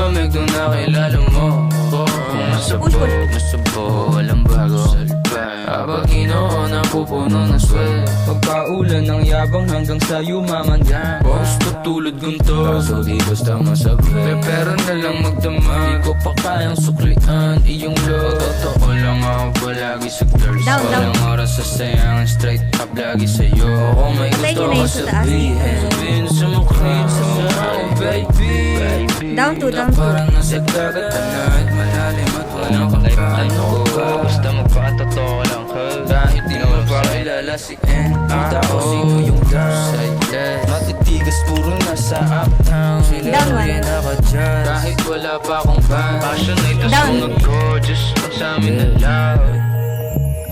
lumamig nung nakilala mo ako. Kung masabog, walang bago. Habang inoon na pupuno ng swel. Pagpaulan ng yabang hanggang sa yumaman yan. Boss, tutulad gunto, kaso di basta masabi. Pero na lang magdama, di ko pa kayang suklian iyong love. Totoo lang ako palagi sa girls. Walang oras sa sayangan, straight up lagi sa'yo. Kung may gusto ko sabihin sa mukha sa'yo, baby. Down to. Parang nasa dagat na night, malalim at walang kakano ka. Basta magpakatotoo lang ka. Kahit di mo pa kilala si N.A. Tao sino yung silent. Matitigas puro nasa uptown. Sila rin ako dyan. Kahit wala pa akong band. Passionate as mga gorgeous. Pag sa'min na loud.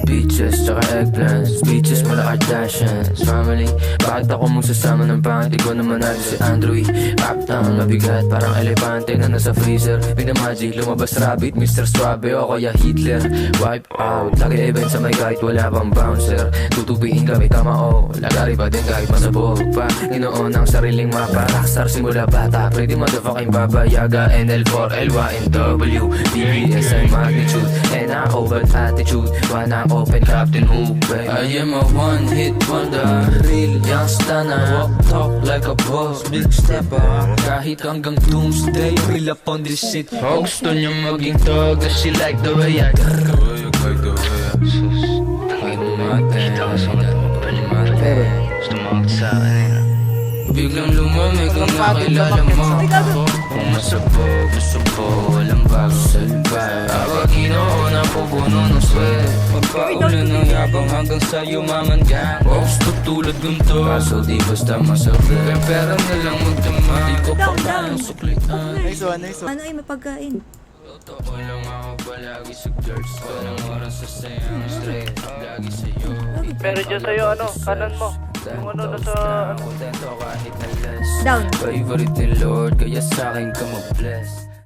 Beaches, tsaka eggplants. Beaches, mala Kardashians. Family, bakit ako magsasama ng pangit? Ikaw naman natin si Andrew. Uptown, mabigat, parang elepante na nasa freezer. Pinamagic, lumabas rabbit, Mr. Suave o kaya Hitler. Wipe out, lagi event sa may kahit wala pang bouncer. Tutupiin kami kamao, lagari pa din kahit masabog pa. Ginoon ang sariling mapa, rockstar simula bata. Pretty motherfucking Baba Yaga, NL4, LYNW, DBS and magnitude. And I over attitude, wanna open Captain Hook. I am a one-hit wonder, real youngster na walk talk like a boss, big stepper. Kahit hanggang doomsday, real up on this shit. Gusto niya maging tog, cause she like the way I biglang lumamig ang nakilala mo ako. Kung masabog, walang bago sa libay. Habang inoon na pupuno ng swel. Pagpaulan ng yabang hanggang sa yumaman gang. Boss, tutulad gunto, kaso di basta masabi. Pero na lang magdama, di ko pa kayang suklian. Nice one. Ano ay mapagkain? Totoo lang ako palagi sa girls. Walang oras sa sayang, straight up lagi sa'yo. Pero dyan sa'yo, kanan mo. Yung ano na sa... Kontento kahit na less. Down. Favorite ni Lord, kaya sa'kin ka mag-bless.